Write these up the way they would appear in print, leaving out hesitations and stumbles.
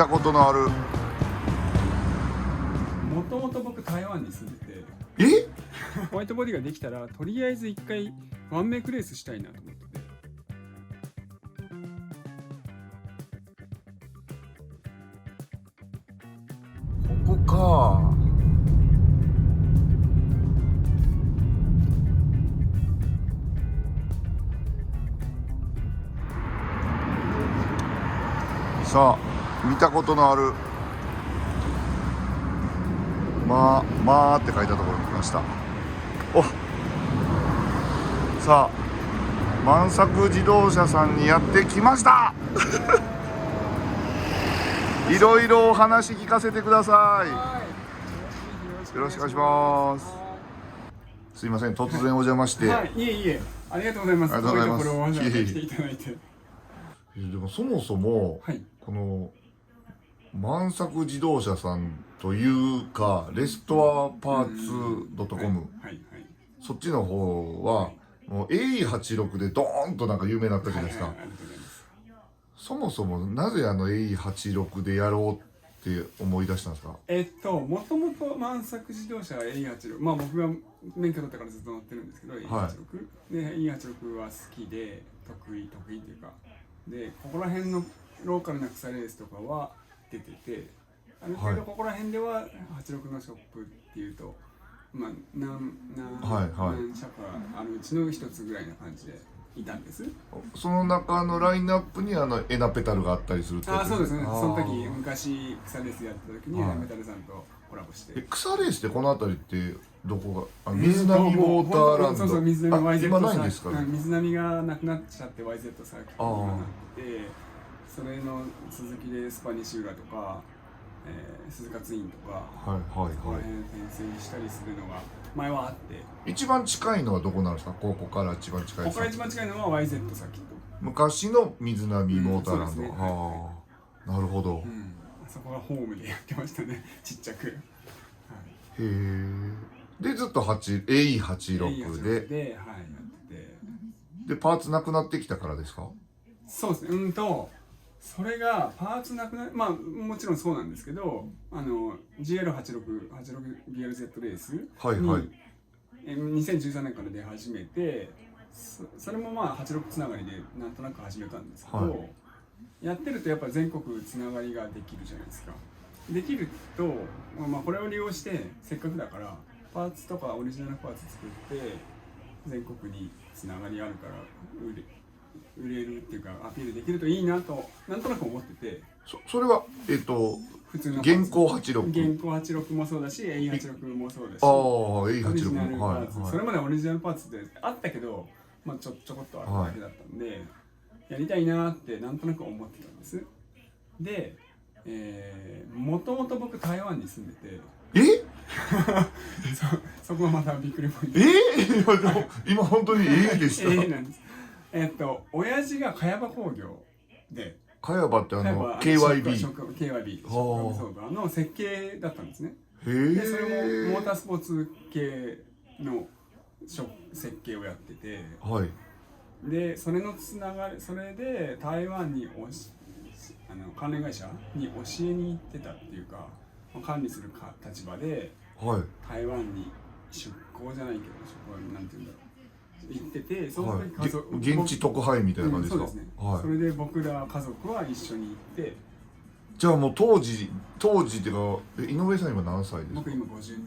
たことのある。もともと僕台湾に住んでて、えホワイトボディができたらとりあえず一回ワンメイクレースしたいなと思ってて。ここか。さあ、見たことのあるまあって書いたところに来ました。お、さあ万作自動車さんにやってきましたいろいろお話聞かせてください。よろしくお願いします。すいません、突然お邪魔して。はい、いえいえ、ありがとうございます。ありがとうございます。遠いところをわざわざ来ていただいて。でもそもそも、はい、この万作自動車さんというかレストアパーツ .com、そっちの方はもう AE86 でドーンとなんか有名になったじゃないですか。そもそもなぜAE86 でやろうって思い出したんですか？もともと万作自動車は AE86、まあ僕が免許取ったからずっと乗ってるんですけど、A86 で A86 は好きで得意っていうか、でここら辺のローカルな草レースとかは出てて、ある程度ここら辺では86のショップっていうと、まあ何社かあるうちの一つぐらいな感じでいたんです。その中のラインナップにエナペタルがあったりするってことですか？そうですね。その時昔草レースやってた時にエナペタルさんとコラボして。草レースってこの辺りってどこが？水波ウォーターランド。そうそう、水波 YZ 今ないんですかね？水波がなくなっちゃって YZ サーキットになって、それの続きでスパニシューラとか、鈴鹿ツインとか、そこら辺転生したりするのが前はあって。一番近いのはどこなんですか？ここから一番近い。ここから一番近いのは YZ サーキット。昔の水波ウォーターランド。なるほど。そこがホームでやってましたね、ちっちゃく。へえ。でずっとAE86 で、やってて、でパーツなくなってきたからですか？そうですね。それがパーツなくなる、まあもちろんそうなんですけど、GL86BRZ レースに、2013年から出始めて、それもまあ86つながりでなんとなく始めたんですけど、やってるとやっぱ全国つながりができるじゃないですか。できると、まあこれを利用してせっかくだからパーツとかオリジナルパーツ作って全国につながりあるから売れるっていうかアピールできるといいなとなんとなく思ってて。それは普通の現行86もそうだし A86 もそうだし、オリジナルパーツ、それまでオリジナルパーツってあったけど、まあ、ちょこっとあるだけだったんで、やりたいなってなんとなく思ってたんです。で、もともと僕台湾に住んでてそこがまたびっくりポイント。今本当にでした。なんです。親父が茅場工業で、茅場って KYB の設計だったんですね。でそれもモータースポーツ系の設計をやってて、でそれのつながり、それで台湾に関連会社に教えに行ってたっていうか、管理する立場で、台湾に出向じゃないけどなんていうんだろう、行ってて、その時家族、現地特派員みたいな感じですか？そうですね。それで僕ら家族は一緒に行って。じゃあもう当時っていうか、井上さん今何歳ですか？僕今52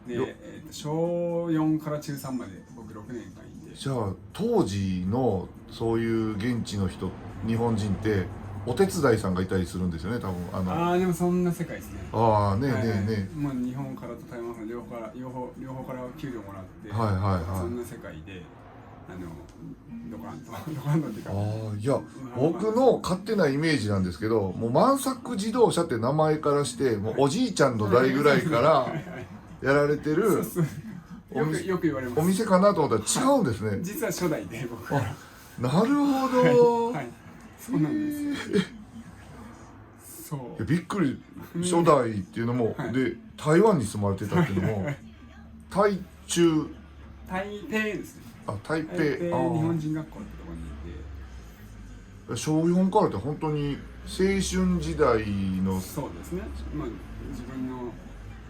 です。で、小4から中3まで僕6年間いて。じゃあ当時のそういう現地の人、日本人ってお手伝いさんがいたりするんですよね、多分。でもそんな世界ですね。ね。まあ日本からと台湾から両方から給料もらって、そんな世界でドカンとっていうか。いや、僕の勝手なイメージなんですけど、もう万作自動車って名前からしてもうおじいちゃんの代ぐらいからやられてるよく言われます。お店かなと思ったら違うんですね。実は初代で僕は。なるほど。そうなんです。そう。びっくり。初代っていうのもで台湾に住まれてたっていうのも台北ですね。台北。日本人学校ってところにいて。小4からって本当に春時代の。そうですね、まあ、自分の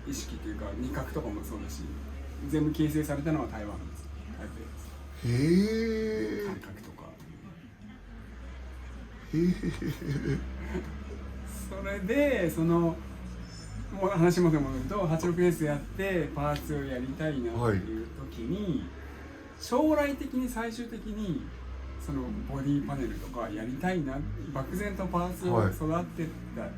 意識というか味覚とかもそうだし、全部形成されたのは台湾です。台北です。へえ。感覚とか。へえ。それでそのもう話もでも言うと86レースやってパーツをやりたいなっていう時に、将来的に最終的にそのボディパネルとかやりたいな、漠然とパーツを育てたら、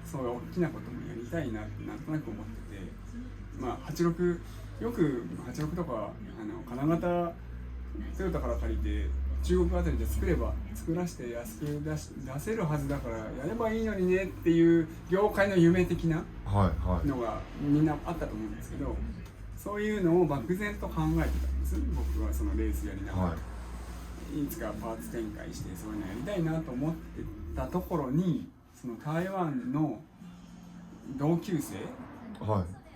そういう大きなこともやりたいなってなんとなく思ってて、まあ86よく86とか金型トヨタから借りて中国あたりで作らせて安く出せるはずだからやればいいのにねっていう業界の夢的なのがみんなあったと思うんですけど、そういうのを漠然と考えてたんです。僕はそのレースやりながら、いつかパーツ展開してそういうのやりたいなと思ってたところに、その台湾の同級生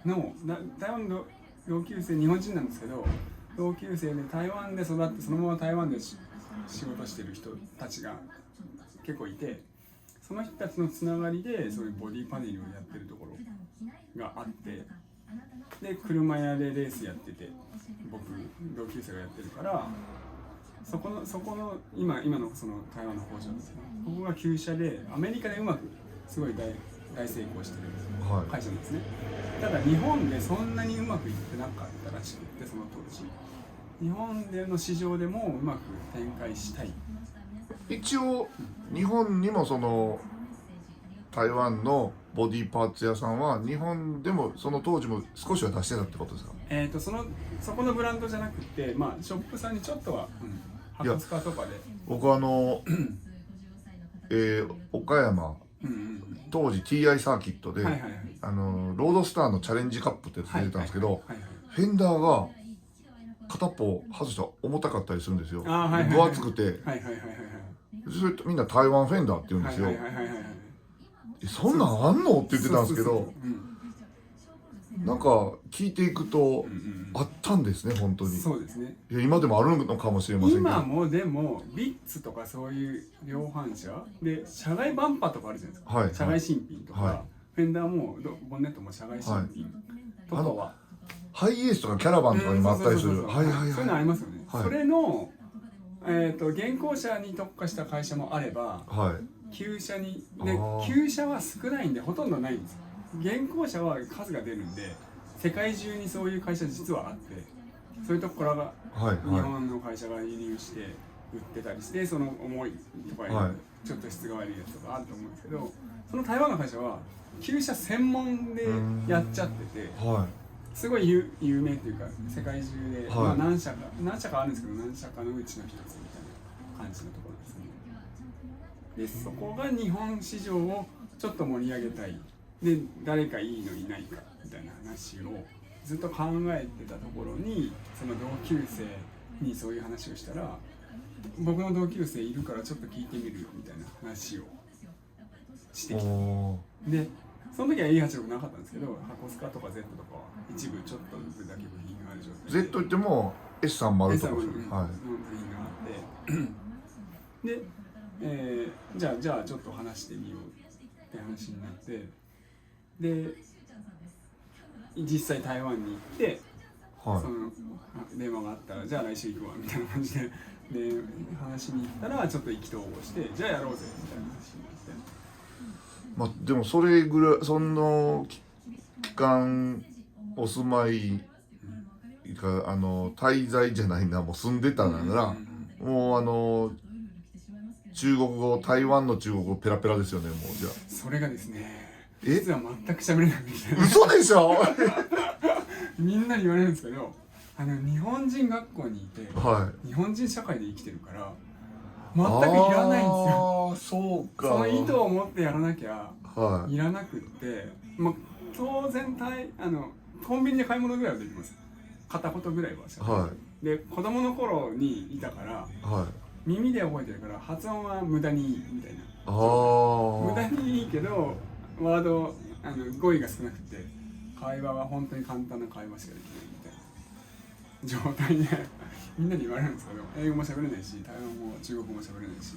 の、台湾の同級生、日本人なんですけど同級生で台湾で育ってそのまま台湾で仕事してる人たちが結構いて、その人たちのつながりでそういうボディパネルをやってるところがあって、で車屋でレースやってて、僕同級生がやってるから、そこの今のその台湾の工場ですね、ここが旧車でアメリカでうまくすごい大成功してる会社なんですね。ただ日本でそんなにうまくいってなかったらしくて、その当時日本での市場でもうまく展開したい。一応日本にもその台湾のボディパーツ屋さんは日本でもその当時も少しは出してたってことですか？そこのブランドじゃなくて、まあショップさんにちょっとは、博スカとかで。僕岡山、当時 TI サーキットで、ロードスターのチャレンジカップってやつ出てたんですけど、フェンダーが片っぽ外したら重たかったりするんですよ。分厚くて、それみんな台湾フェンダーって言うんですよ。そんなんあんのって言ってたんですけど、なんか聞いていくとあったんですね、本当に。そうですね。いや今でもあるのかもしれませんけど。今もでもビッツとかそういう量販車で車外バンパーとかあるじゃないですか。車外新品とか、フェンダーもボンネットも車外新品とかは。ハイエースとかキャラバンとかにもあったりする。そういうのありますよね。それの現行車に特化した会社もあれば、旧車にで旧車は少ないんでほとんどないんですよ。現行車は数が出るんで、世界中にそういう会社実はあって、そういうところが日本の会社が輸入して売ってたりして、その重いとかちょっと質が悪いやつとかあると思うんですけど、その台湾の会社は旧車専門でやっちゃってて、すごい有名というか世界中で、まあ何社かあるんですけど、何社かのうちの一つみたいな感じのところですね。でそこが日本市場をちょっと盛り上げたい。で誰かいいのいないかみたいな話をずっと考えてたところに、その同級生にそういう話をしたら、僕の同級生いるからちょっと聞いてみるよみたいな話をしてきて、でその時は E86 なかったんですけど、箱スカとか Z とかは一部ちょっとずつだけ部品がある状態で、 Z っても S30 とかの部品があって、で、じゃあちょっと話してみようって話になって、で実際台湾に行って、その電話があったら、じゃあ来週行くわみたいな感じで、話に行ったらちょっと意気投合して、じゃあやろうぜみたいな話になって。まあでもそれぐらいその期間お住まいが滞在じゃないな、もう住んでたなら、もう中国語、台湾の中国語ペラペラですよね、もう。じゃあそれがですね、実は全く喋れないみたいな。嘘でしょみんなに言われるんですけど、日本人学校にいて、日本人社会で生きてるから全くいらないんですよ。そうか。その意図を持ってやらなきゃいらなくって、まあ、当然コンビニで買い物ぐらいはできます。片言ぐらいはで子供の頃にいたから、耳で覚えてるから発音は無駄にいいみたいな。無駄にいいけどワード語彙が少なくて、会話は本当に簡単な会話しかできないみたいな状態でみんなに言われるんですけど、英語も喋れないし台湾語中国語も喋れないし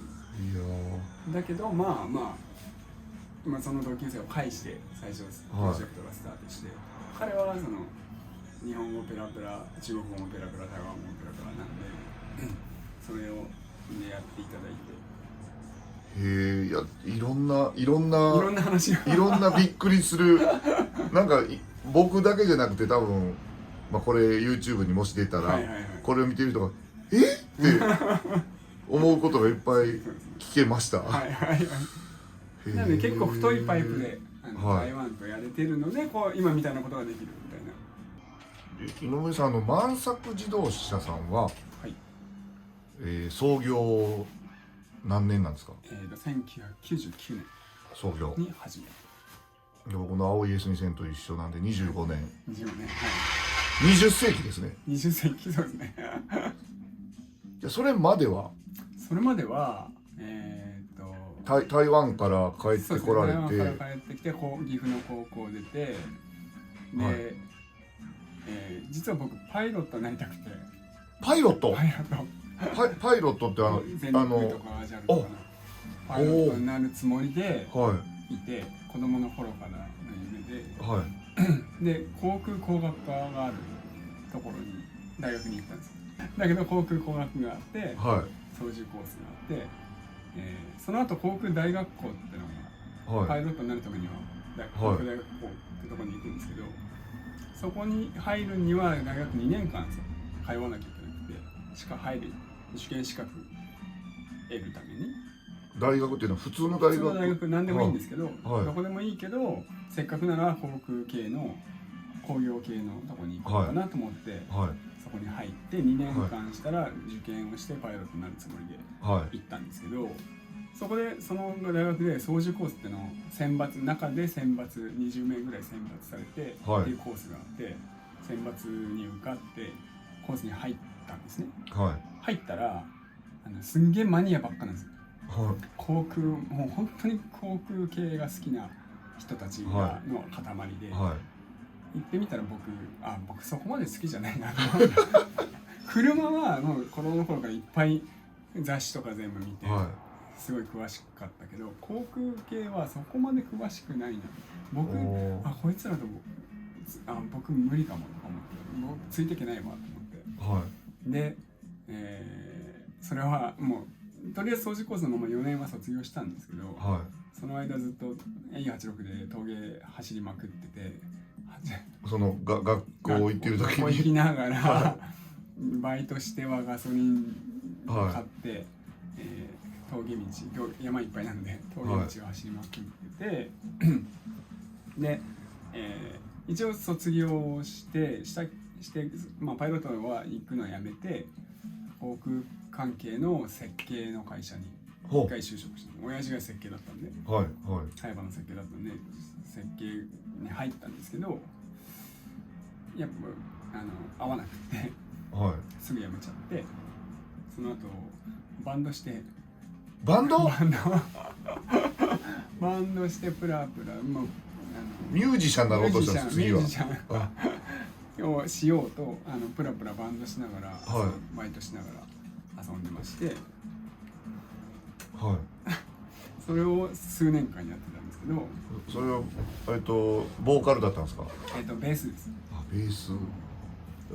だけどまあその同級生を介して最初プロジェクトがスタートして、彼はその日本語ペラペラ、中国語もペラペラ、台湾語もペラペラなんでそれをやっていただいて、へえ、いや、いろんな話いろんなびっくりするなんか僕だけじゃなくて多分、これ YouTube にもし出たら、これを見てる人が「えっ?」って思うことがいっぱい聞けました。なので結構太いパイプで台湾とやれてるので、こう今みたいなことができるみたいな。井上さん、万作自動車さんは、創業何年なんですか？1999年創業に始めた。僕の青い S2000 と一緒なんで25年。25年、はい。20世紀ですね。20世紀、そうですね。じゃあそれまでは台湾から帰ってこられて、台湾から帰ってきて、岐阜の高校出て、で、実は僕パイロットになりたくて。パイロットって全日空とかアジャルとかのパイロットになるつもりでいて、子供の頃からの夢で、で航空工学科があるところに大学に行ったんですよ。だけど航空工学があって、操縦コースがあって、その後航空大学校っていうのが、パイロットになるためには航空大学校ってところに行くんですけど、そこに入るには大学2年間通わなきゃいけなくて、しか入る受験資格得るために。大学っていうのは普通の大学？普通の大学何でもいいんですけど、どこでもいいけど、せっかくなら航空系の工業系のとこに行こうかなと思って、そこに入って2年間したら受験をしてパイロットになるつもりで行ったんですけど、そこでその大学で操縦コースっていうのを中で選抜20名ぐらい選抜されて、っていうコースがあって、選抜に受かってコースに入ったんですね。入ったらすんげえマニアばっかなんですよ。航空、もう本当に航空系が好きな人たちの塊で、行ってみたら僕そこまで好きじゃないなと車はもう子供の頃からいっぱい雑誌とか全部見て、すごい詳しかったけど、航空系はそこまで詳しくないな。こいつらと僕無理かもと思って、ついていけないわと思って、で、それはもうとりあえず操縦コースのまま4年は卒業したんですけど、その間ずっと A86 で峠走りまくってて、その学校行ってる時に学校行きながらバイトしてはガソリン買って、峠道、山いっぱいなんで峠道を走りまくってて、で、一応卒業してパイロットは行くのをやめて、航空関係の設計の会社に一回就職した。親父が設計だったんで、サイバーの設計だったんで設計に入ったんですけど、やっぱ合わなくて、すぐ辞めちゃって、その後バンドしてバンドしてプラプラ、ミュージシャンになろうとしたんです。次はミュージシャンをしようとプラプラバンドしながら、バイトしながら遊んでまして、それを数年間やってたんですけど。それはボーカルだったんですか？ベースです。ベース。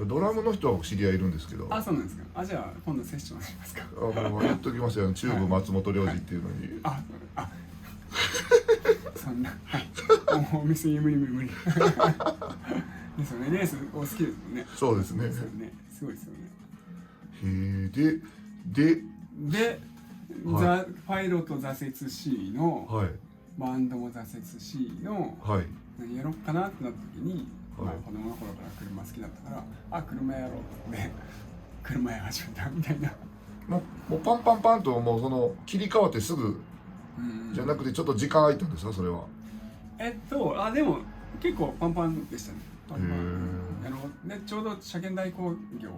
ドラムの人は知り合いいるんですけど。そうなんですか。じゃあ今度セッションしますか？もう言っときますよ、チューブ松本良二っていうのに。そんな、もう見過ぎ無理ですよね。レースお好きですもんね。そうですね。すごいですよね。で、パイロット挫折 C の、バンドも挫折 C の、何やろうかなってなった時に、子供の頃から車好きだったから、車やろうって車や始めたみたいな。もうパンパンパンともうその切り替わってすぐじゃなくてちょっと時間空いたんですか、それは？でも結構パンパンでしたね。でちょうど車検代行業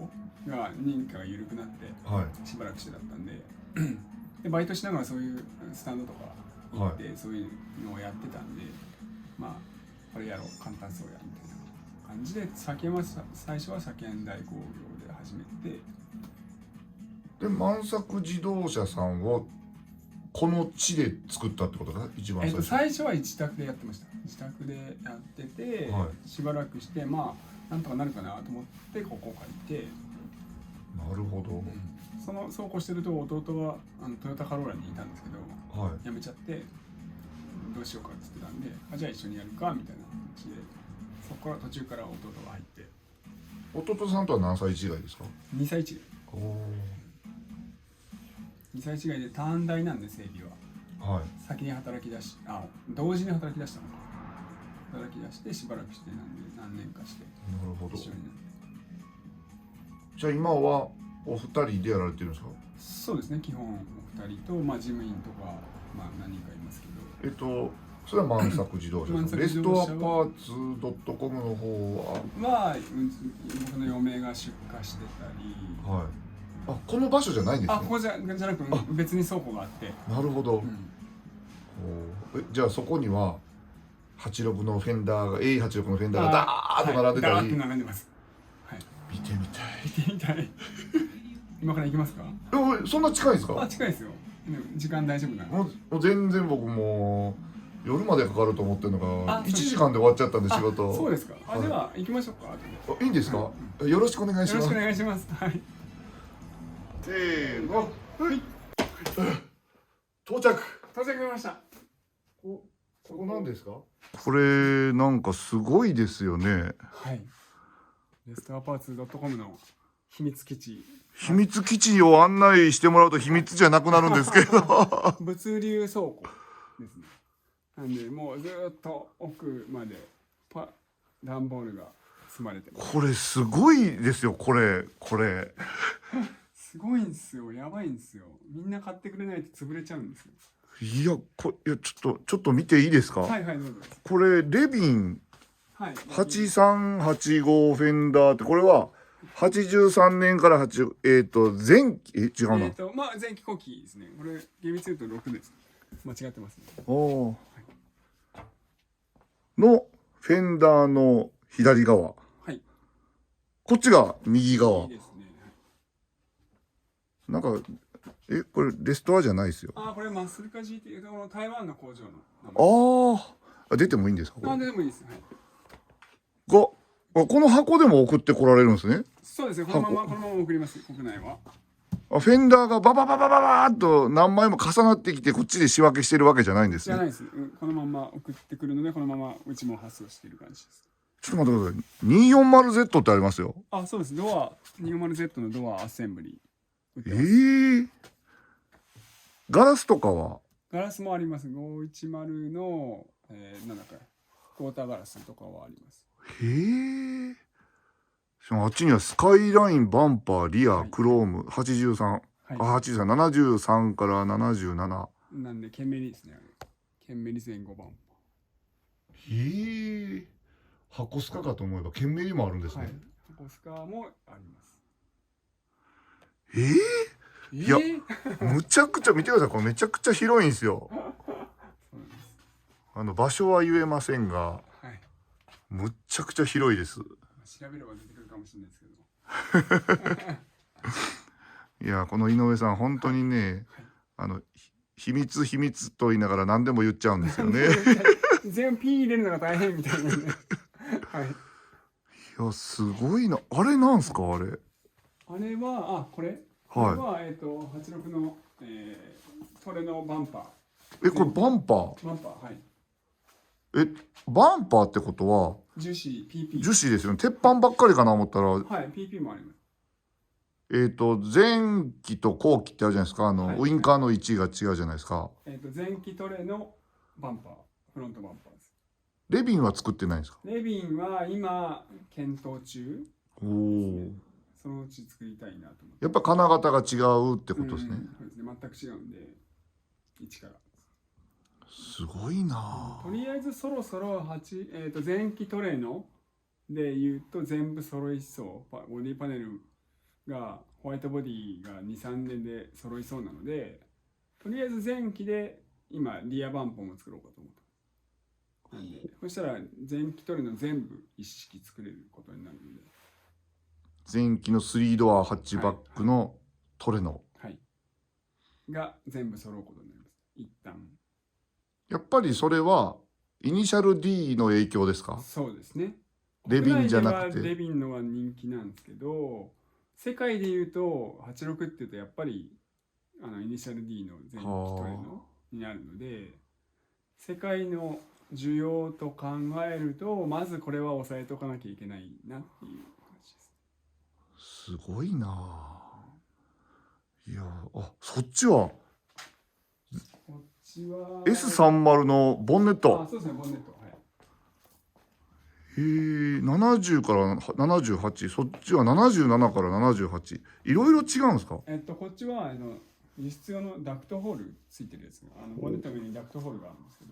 が認可が緩くなってしばらくしてだったんで、でバイトしながらそういうスタンドとか行って、そういうのをやってたんで、これやろう、簡単そうやみたいな感じで、最初は車検代行業で始めて、で万作自動車さんをこの地で作ったってことかな、一番最初。最初は自宅でやってました。自宅でやってて、はしばらくしてまあなんとかなるかなと思ってここを借りて、なるほど。そうこうしてると弟がトヨタカローラにいたんですけど、はい。辞めちゃってどうしようかって言ってたんで、じゃあ一緒にやるかみたいな話で、そこから途中から弟が入って。弟さんとは何歳違いですか？ 2歳違い。おお。2歳違いで短大なんで整備は。はい。先に働き出し、同時に働き出したのか。働き出してしばらくして何年かしてなるほど。一緒になって。じゃあ今はお二人でやられてるんですか？そうですね、基本お二人と、まあ、事務員とか、まあ、何人かいますけど。それは万作自動車ですか？レストアパーツ .com の方は僕の嫁が出荷してたり。はい。あ、この場所じゃないんですね。ここじゃなく別に倉庫があって。なるほど。じゃあそこには86のフェンダーが A86 のフェンダーがダーッと並んでたり。ダーッと並んでます。はい。見てみたい。見てみたい。今から行きますか？そんな近いですか？近いですよ。時間大丈夫なの？もう全然僕も夜までかかると思ってるのが1時間で終わっちゃったんで仕事。そうですか。では行きましょうか。いいんですか？よろしくお願いします。よろしくお願いします。はい。せーの。はい。到着しました。ここ何ですか？これなんかすごいですよね。はい。レストアパーツ .com の秘密基地。秘密基地を案内してもらうと秘密じゃなくなるんですけど。物流倉庫ですね。なんでもうずっと奥まで段ボールが積まれてます。これすごいですよ。これすごいんですよ。やばいんですよ。みんな買ってくれないと潰れちゃうんですよ。いやちょっと見ていいですか？はいはい、どうぞ。これレビンはい、8385フェンダーって、これは83年から前期違うな。まあ前期後期ですね。これ厳密に言うと6です。間違ってますね。のフェンダーの左側。はい。こっちが右側。いいですね。なんかこれレストアじゃないですよ。これマッスルカ GT っていう台湾の工場の。出てもいいんですか？出てもいいです。はい。この箱でも送ってこられるんですね。そうですね。このまま送ります。国内は。フェンダーがババババババーっと何枚も重なってきてこっちで仕分けしてるわけじゃないんですね。じゃないです。このまま送ってくるので、このままうちも発送している感じです。ちょっと待ってください。240Z ってありますよ。そうです。240Z のドアアセンブリガラスとかは？ガラスもあります。510の、なんだかクォーターガラスとかはあります。あっちにはスカイライン、バンパー、リア、クローム、83、73から77。なんでケンメリですね。ケンメリ前後バンパー。箱スカかと思えばケンメリもあるんですね。箱スカもあります。いや、むちゃくちゃ見てください。これめちゃくちゃ広いんですよ。場所は言えませんが、むっちゃくちゃ広いです。調べれば出てくるかもしれないですけど。いや、この井上さん本当にね、秘密と言いながら何でも言っちゃうんですよね。全部ピー入れるのが大変みたいなね。はい。いや、すごいな。あれなんすか、あれ。あれはこれ。これは86のトレのバンパー。これバンパー？バンパー、はい。バンパーってことは樹脂 PP。樹脂ですよね。鉄板ばっかりかな思ったら。はい、PP もあります。前期と後期ってあるじゃないですか。ウインカーの位置が違うじゃないですか。前期トレのバンパー、フロントバンパーです。レビンは作ってないんですか？レビンは今検討中。そのうち作りたいなと思って。やっぱ金型が違うってことですね。そうですね。全く違うんで、一から。すごいな。とりあえずそろそろ前期トレので言うと全部揃いそう。ボディパネルがホワイトボディが 2,3 年で揃いそうなので、とりあえず前期で今リアバンポも作ろうかと思った。なんでそしたら前期トレの全部一式作れることになるので、前期の3ドアハッチバックのトレノ、が全部揃うことになります。一旦。やっぱりそれはイニシャル D の影響ですか？そうですね。レビンじゃなくて。国内ではレビンのが人気なんですけど、世界でいうと86っていうとやっぱりイニシャル D の全機トレのになるので、世界の需要と考えるとまずこれは抑えとかなきゃいけないなっていう感じです。すごいなあ。いや、あ、そっちはこっちは S30 のボンネット。そうですね、ボンネット。はい。へえ、70から78、そっちは77から78。いろいろ違うんですか？こっちは輸出用のダクトホールついてるやつが、ボンネットの上にダクトホールがあるんですけど、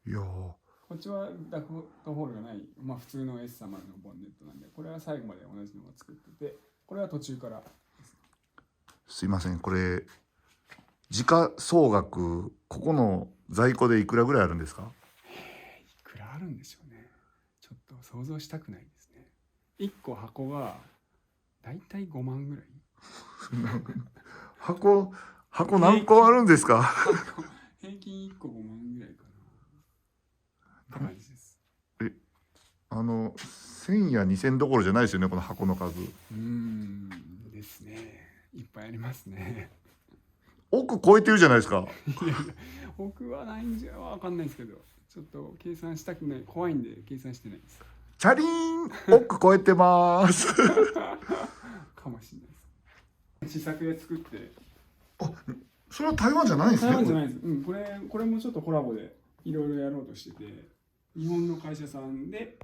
いやー、こっちはダクトホールがない、まあ普通の S 様のボンネットなんで、これは最後まで同じのを作ってて、これは途中からです。すいません、これ時価総額、ここの在庫でいくらぐらいあるんですか？いくらあるんでしょうね。ちょっと想像したくないですね。1個箱がだいたい5万ぐらい。箱何個あるんですか？平均1個5万ぐらいかなって感じです。1000や2000どころじゃないですよね、この箱の数。ですね。いっぱいありますね。億超えてるじゃないですか。いやいや、僕はないんじゃわかんないですけど、ちょっと計算したくない、怖いんで計算してないです。チャリーン、億超えてます。かもしれないです。試作で作って。あ、それは台湾じゃないんですね。台湾じゃないです。これもちょっとコラボでいろいろやろうとしてて、日本の会社さんで、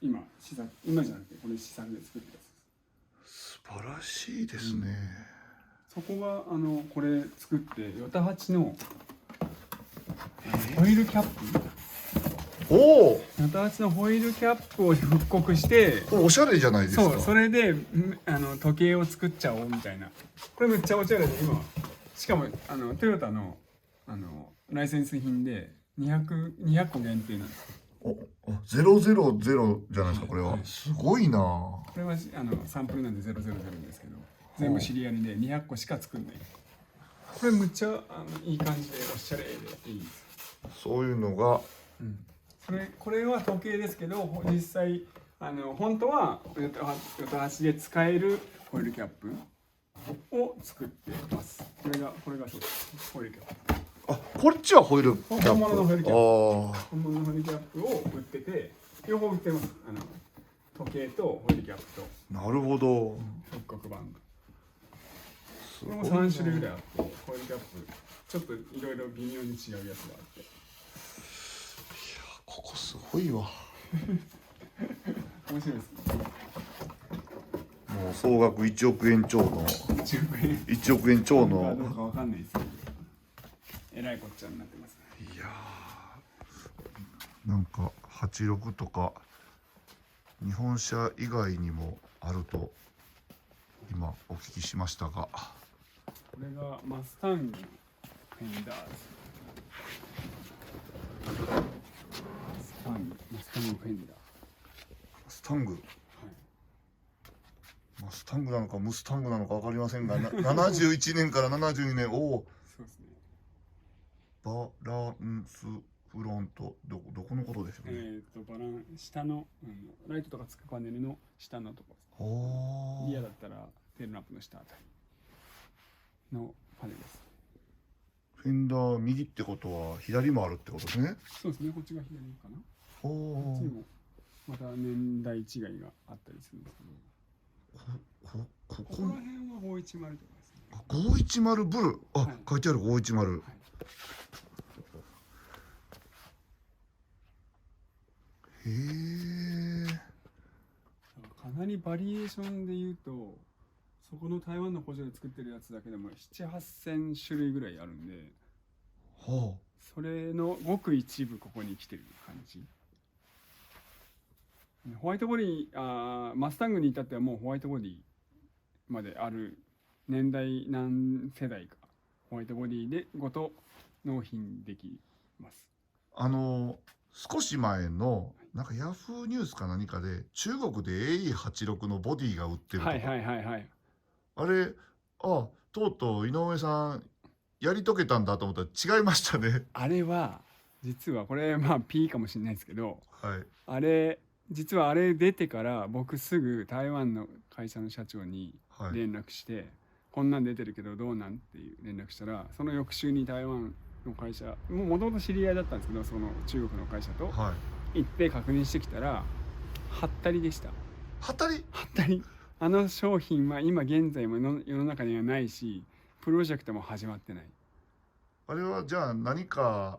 今じゃなくてこれ試作で作ってるやつです。素晴らしいですね。そこがこれ作ってヨタハチのホイールキャップ、おお、ヨタハチのホイールキャップを復刻して、おしゃれじゃないですか。それで時計を作っちゃおうみたいな。これめっちゃおしゃれで、今しかもトヨタのライセンス品で200個限定なんです。000じゃないですか、これは。はい、すごいな。これはサンプルなんで000ですけど、全部シリアルで200個しか作んない。これむっちゃいい感じでおしゃれでいいです。そういうのが、これは時計ですけど、実際本当はヨタハチで使えるホイールキャップを作ってます。これがそうです。ホイールキャップ。あ、こっちはホイールキャップ。本物のホイールキャップ。あ本物のホイールキャップを売ってて、両方売ってます。時計とホイールキャップと。なるほど。復刻版が。これも3種類ぐらいあって、ホイールキャップちょっといろいろ微妙に違うやつがあって。ここすごいわ。面白いですね。もう総額1億円超の1億円超の。どうかわかんないですけど、えらいこっちゃになってますね。いやー、なんか86とか日本車以外にもあると今お聞きしましたが、これがマスタングフェンダーです。マスタングフェンダー。スタング、マスタングなのかムスタングなのか分かりませんが、71年から72年、おお、そうですね。バランスフロント、どこのことでしょうね。下の、ライトとかつくパネルの下のところ。おお。リアだったらテールランプの下あたりのパネルです。フェンダー右ってことは左もあるってことですね。そうですね。こっちが左かな。おお。こっちもまた年代違いがあったりするんですけど。ここら辺は510とかですね。510ブル、あ、はい、書いてある510。はい、へえ。かなりバリエーションで言うと、そこの台湾の工場で作ってるやつだけでも7、8000種類ぐらいあるんで、はあ、それのごく一部ここに来てる感じ。ホワイトボディ、マスタングに至ってはもうホワイトボディまである、年代何世代かホワイトボディでごと納品できます。少し前のなんかヤフーニュースか何かで中国で AE86 のボディが売ってるとか、あれ、とうとう井上さんやり遂げたんだと思ったら違いましたね。あれは実はこれまあ P かもしれないですけど、はい。あれ実はあれ出てから僕すぐ台湾の会社の社長にはい。連絡して、こんなん出てるけどどうなんっていう連絡したら、その翌週に台湾の会社もともと知り合いだったんですけど、その中国の会社とはい。行って確認してきたらはったりでした。はたり。はったり。あの商品は今現在も世の中にはないし、プロジェクトも始まってない。あれはじゃあ何か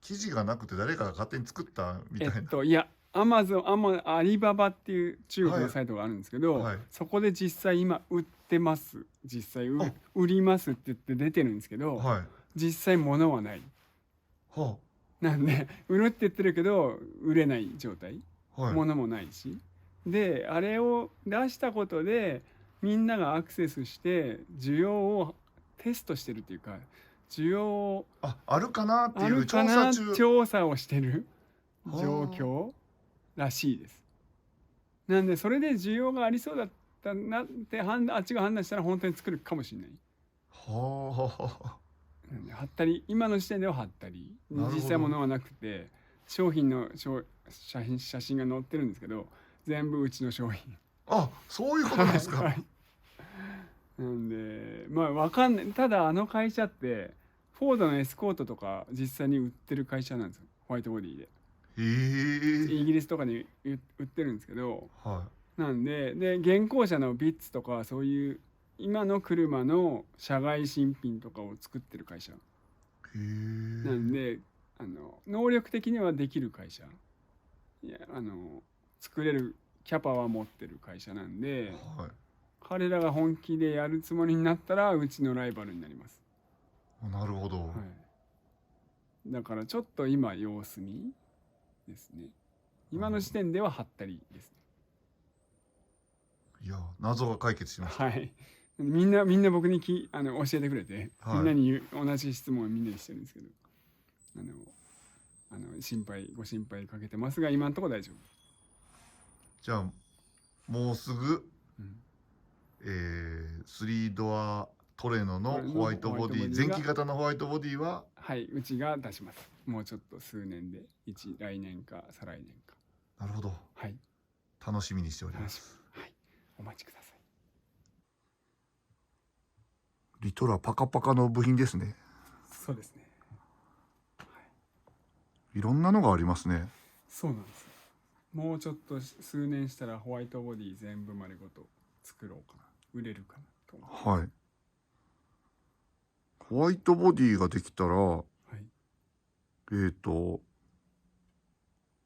記事がなくて誰かが勝手に作ったみたいな。いや、アリババっていう中国はいのサイトがあるんですけど、はい。そこで実際今売ってます。実際あ、売りますって言って出てるんですけど、はい。実際物はない。はなんで、売るって言ってるけど、売れない状態。あ、はい。物もないし。で、あれを出したことで、みんながアクセスして、需要をテストしてるっていうか、需要をあるかなってあいうるかな調査中。調査をしてるはあ状況らしいです。なんでそれで需要がありそうだったなってあっちが判断したら本当に作るかもしれない。はあ。なんではったり、今の時点でははったり、なるほど実際物はなくて商品の写真が載ってるんですけど、全部うちの商品。あ、そういうことですか。はい。なんでまあわかんない。ただあの会社ってフォードのエスコートとか実際に売ってる会社なんですよ、ホワイトボディで。へえ。イギリスとかに売ってるんですけど、はなんで現行車のビッツとかそういう今の車の車外新品とかを作ってる会社い。へえ。なんで、能力的にはできる会社、いや作れるキャパは持ってる会社なんで、はい。彼らが本気でやるつもりになったらうちのライバルになります。なるほど。はい、だからちょっと今様子見ですね。今の時点でははったりですね。いや、謎が解決しました。はい。みんな僕に教えてくれて、はいみんなに同じ質問をみんなにしてるんですけど、ご心配かけてますが、今のところ大丈夫。じゃあもうすぐ、うん3ドアトレノのホワイトボディ、前期型のホワイトボディは、はい、うちが出します。もうちょっと数年で、来年か再来年か。なるほど。はい。楽しみにしております。はい。お待ちください。リトラパカパカの部品ですね。そうですね。いろんなのがありますね。そうなんですよ。もうちょっと数年したらホワイトボディ全部丸ごと作ろうかな、売れるかなと思って。はい。ホワイトボディができたら、はい。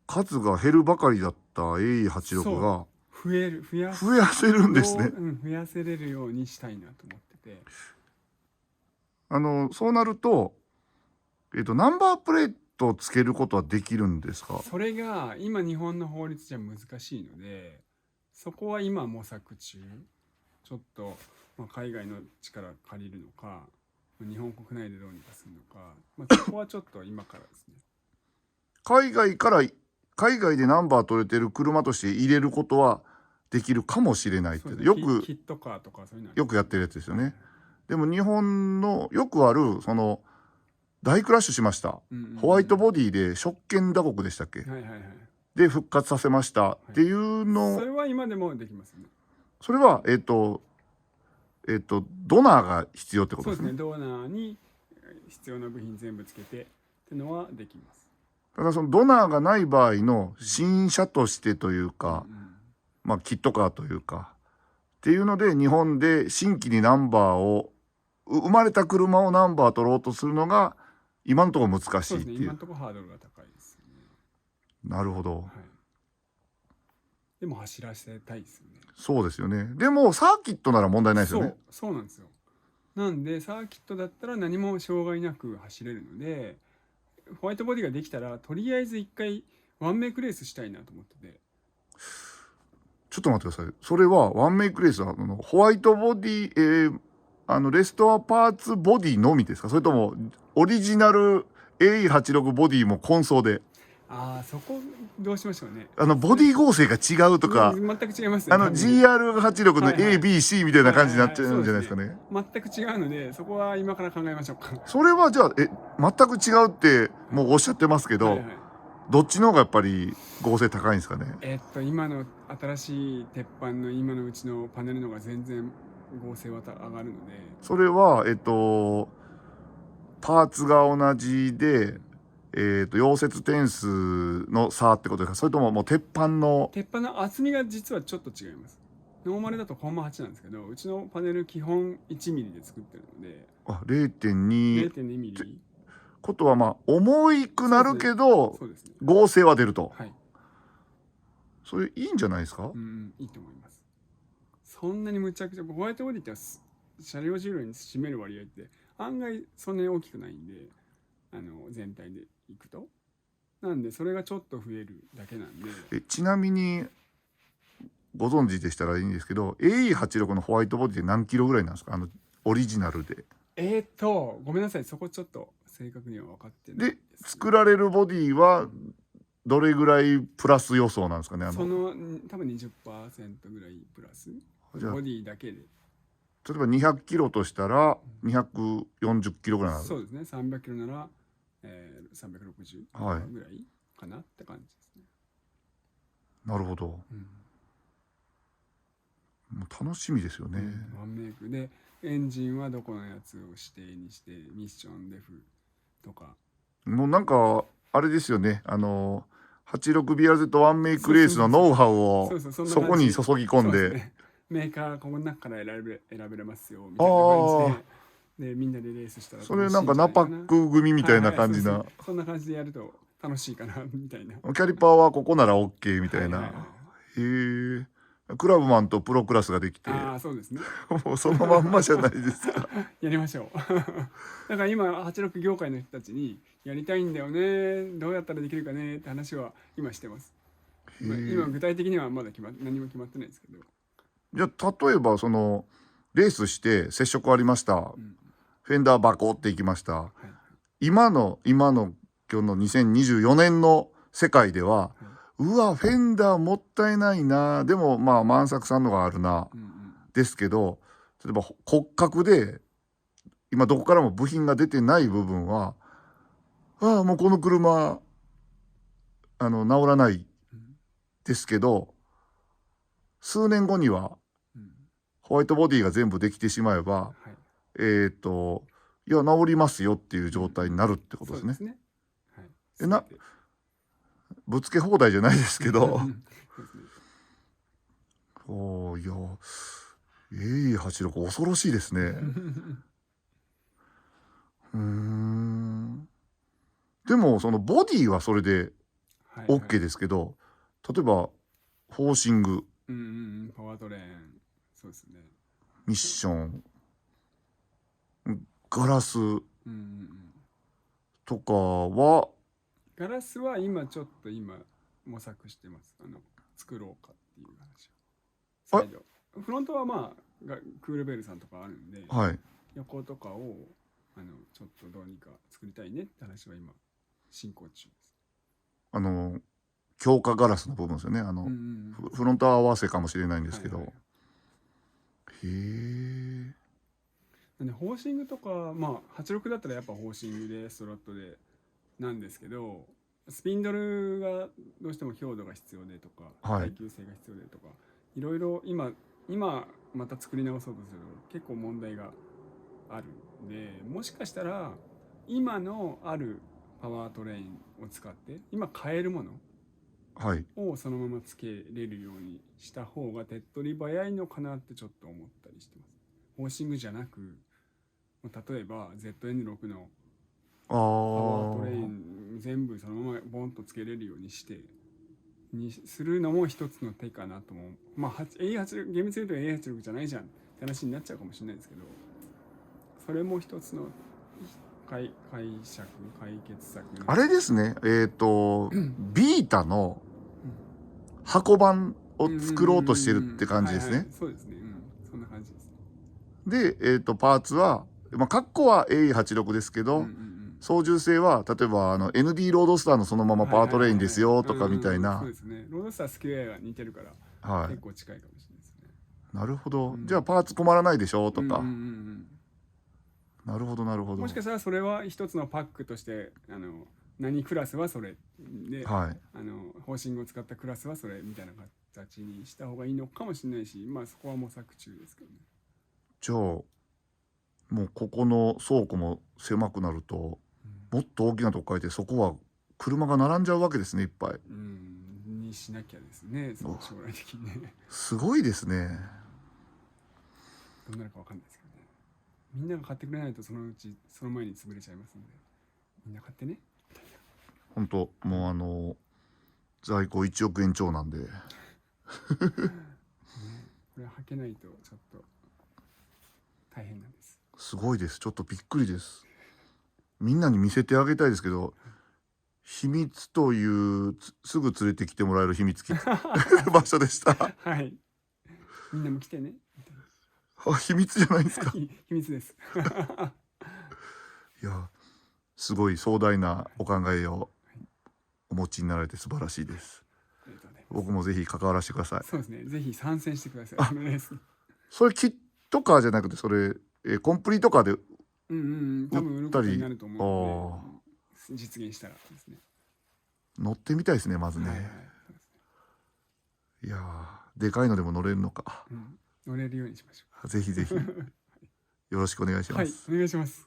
数が減るばかりだった AE86 が増やせるんですね。増やせれるようにしたいなと思ってて。そうなると、ナンバープレートをつけることはできるんですか？それが今日本の法律じゃ難しいので、そこは今模索中。ちょっと、海外の力借りるのか、日本国内でどうにかするのか、そこはちょっと今からですね。海外でナンバー取れてる車として入れることはできるかもしれないって、よくキットカーとかそういうのよくやってるやつですよね。でも日本のよくある大クラッシュしました、ホワイトボディで食券打刻でしたっけ、で復活させましたっていうの、それは今でもできますね。それはドナーが必要ってことですね。そうですね。ドナーに必要な部品全部つけてってのはできます。ただそのドナーがない場合の新車としてというか、キットカーというかっていうので、日本で新規にナンバーを生まれた車をナンバー取ろうとするのが今のところ難しいっていう。今のところハードルが高いですよね。なるほど。でも走らせたいですよね。そうですよね。でもサーキットなら問題ないですよね。そうなんですよ。なんでサーキットだったら何も障害なく走れるので、ホワイトボディができたらとりあえず一回ワンメイクレースしたいなと思ってて。ちょっと待ってください。それはワンメイクレースはホワイトボディ、レストアパーツボディのみですか？それともオリジナル AE86 ボディも混装で？ああ、そこどうしましょうね。ボディ合成が違うとか、全く違いますね。GR86 のはいはい ABC みたいな感じになっちゃうんじゃないですかね。全く違うので、そこは今から考えましょうか。それはじゃあ全く違うってもうおっしゃってますけど、はいはい、どっちの方がやっぱり合成高いんですかね。今の新しい鉄板の今のうちのパネルの方が全然合成は上がるので。それはパーツが同じで溶接点数の差ってことですか、それとももう鉄板の厚みが実はちょっと違います。ノーマルだとコンマ8なんですけど、うちのパネル基本1ミリで作ってるので。0.2 ミリことはまあ重いくなるけど、そうですね、合成は出ると。はい、それいいんじゃないですか。いいと思います。そんなにむちゃくちゃホワイトボディって車両重量に占める割合って案外そんなに大きくないんで、全体でいくと、なんでそれがちょっと増えるだけなんで。ちなみにご存知でしたらいいんですけど、 AE86 のホワイトボディって何キロぐらいなんですか、オリジナルで。ごめんなさい、そこちょっと正確には分かってないで作られるボディはどれぐらいプラス予想なんですかね。その多分 20% ぐらいプラス、ボディだけで。例えば200キロとしたら240キロぐらいなる。そうですね、300キロなら、360ぐらいかなって感じですね。なるほど、もう楽しみですよね。ワンメイクでエンジンはどこのやつを指定にして、ミッションデフとか。もうなんかあれですよね、86BRZ ワンメイクレースのノウハウをそこに注ぎ込んで、メーカーこの中から選べれますよみたいな感じで、みんなでレースしたらそれなんかナパック組みたいな感じな、そんな感じでやると楽しいかなみたいな。キャリパーはここなら OK みたいな。へえ。クラブマンとプロクラスができて、そうですねもうそのまんまじゃないですか。やりましょうだから今86業界の人たちにやりたいんだよね、どうやったらできるかねって話は今してます。今具体的にはまだ何も決まってないですけど。じゃあ例えばそのレースして接触ありました、フェンダーバコっていきました、今の今日の2024年の世界では、うわフェンダーもったいないな、でもまあ万作さんのがあるな、ですけど、例えば骨格で今どこからも部品が出てない部分は、もうこの車直らないですけど、数年後にはホワイトボディが全部できてしまえば、いや治りますよっていう状態になるってことですね。ぶつけ放題じゃないですけどいや AE86 恐ろしいですねでもそのボディはそれで OK ですけど、例えばフォーシング、パワートレーン、そうですね、ミッション、ガラスとかは、ガラスは今ちょっと模索してます。作ろうかっていう話を。フロントはまあクールベルさんとかあるんで、横とかをちょっとどうにか作りたいねって話は今進行中です。強化ガラスの部分ですよね。フロントは合わせかもしれないんですけど、へえ。なんでホーシングとか、まあ86だったらやっぱホーシングでストラットでなんですけど、スピンドルがどうしても強度が必要でとか、耐久性が必要でとか、いろいろ今また作り直そうとすると結構問題があるんで、もしかしたら今のあるパワートレインを使って今買えるものをそのままつけれるようにした方が手っ取り早いのかなってちょっと思ったりしてます。ホーシングじゃなく、例えば ZN6 のパワートレイン全部そのままボンとつけれるようにするのも一つの手かなとも。まあ A86 厳密に言うと A86 じゃないじゃんって話になっちゃうかもしれないですけど、それも一つの解決策。あれですね、ビータの箱版を作ろうとしてるって感じですね。そうですね、そんな感じです。でパーツはカッコは AE86 ですけど、操縦性は例えばND ロードスターのそのままパワートレインですよとかみたいな。そうですね。ロードスタースキュエアが似てるから、はい、結構近いかもしれないですね。なるほど、じゃあパーツ困らないでしょとか、なるほどなるほど。もしかしたらそれは一つのパックとして何クラスはそれで、はい、ホーシングを使ったクラスはそれみたいな形にした方がいいのかもしれないし、まあそこは模索中ですけどね。じゃあもうここの倉庫も狭くなると、もっと大きなとこ書いてそこは車が並んじゃうわけですね、いっぱい。にしなきゃですね、その将来的にね。すごいですね。どうなるかわかんないですけどね。みんなが買ってくれないとそのうちその前に潰れちゃいますんで、みんな買ってね。本当もう在庫1億円超なんで、ね、これは履けないとちょっと大変なんです。すごいです。ちょっとびっくりです。みんなに見せてあげたいですけど、秘密というすぐ連れてきてもらえる秘密場所でした。はい。みんなも来てね。あ、秘密じゃないですか。秘密です。いや、すごい壮大なお考えをお持ちになられて素晴らしいです。僕もぜひ関わらせてください。そうですね。ぜひ参戦してください。それキットカーじゃなくて、それコンプリートカーで多分売ることになると思うので、実現したらですね。乗ってみたいですね、まずね。いやー、でかいのでも乗れるのか。乗れるようにしましょう。ぜひぜひよろしくお願いします。はい、お願いします。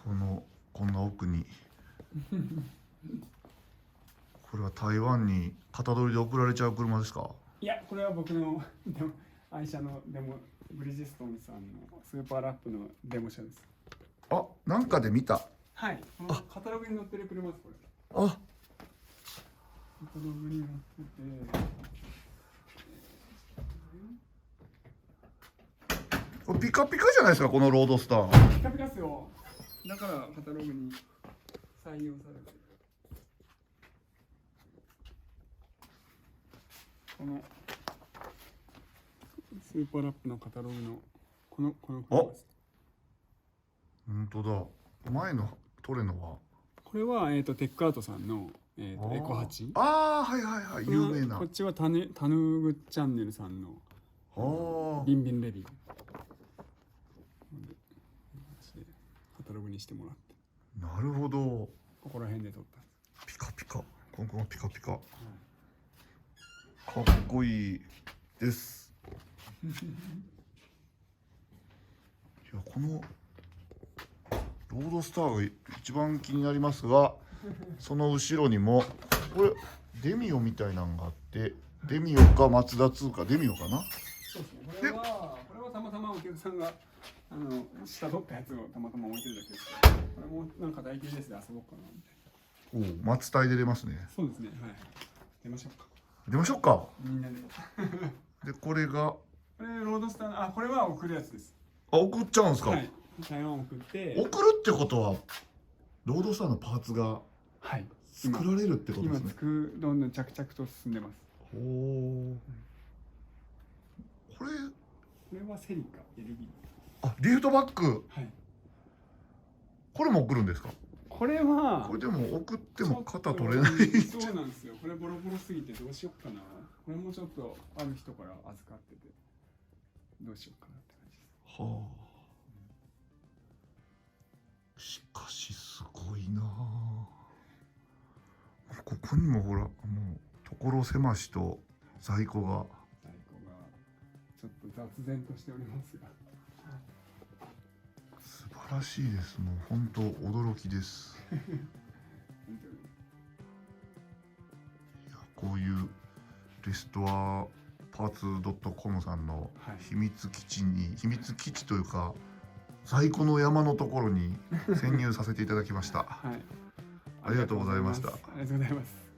こんな奥にこれは台湾に型取りで送られちゃう車ですか？いや、これは僕の愛車のデモ、ブリヂストンさんのスーパーラップのデモ車です。あ、なんかで見た。はい、このカタログに載ってる車です、これ。あ、カタログに載ってて、これピカピカじゃないですか、このロードスター。ピカピカっすよ。だからカタログに採用されてる。このスーパーラップのカタログのこの車です。本当だ。前のトレノはこれはテックアウトさんのエコ8。ああ、はいはいはい、有名な。こっちはタヌグチャンネルさんのビンビンレビュー。カタログにしてもらって。なるほど。ここら辺で撮った。ピカピカ。ここがピカピカ。かっこいいです。いや、このロードスターが一番気になりますが、その後ろにもこれデミオみたいなのがあって、デミオかマツダ2か、デミオかな。そうですね。これはたまたまお客さんが下取ったやつをたまたま置いてるだけですけど、これもなんか台形ですで遊ぼうかなみたいな。おお、マツタイで出ますね。そうですね。はい。出ましょうか。出ましょうか。みんなで。で、これが。これロードスター、これは送るやつです。あ、送っちゃうんですか。はい。台湾送って。送るってことは、ロードスターのパーツが。はい。作られるってことですね。今どんどん着々と進んでます。おお。これはセリカ LB。あ、リフトバック。はい。これも送るんですか。これは。これでも送っても肩取れない。そうなんですよ。これボロボロすぎてどうしようかな。これもちょっとある人から預かってて。どうしようかなって感じです。はあ。しかしすごいな。ここにもほら、もう所狭しと在庫がちょっと雑然としておりますが、素晴らしいです。もう本当驚きです。いや、こういうレストアパーツ .com さんの秘密基地に、秘密基地というか在庫の山のところに潜入させていただきました。はい、ありがとうございました。ありがとうございます。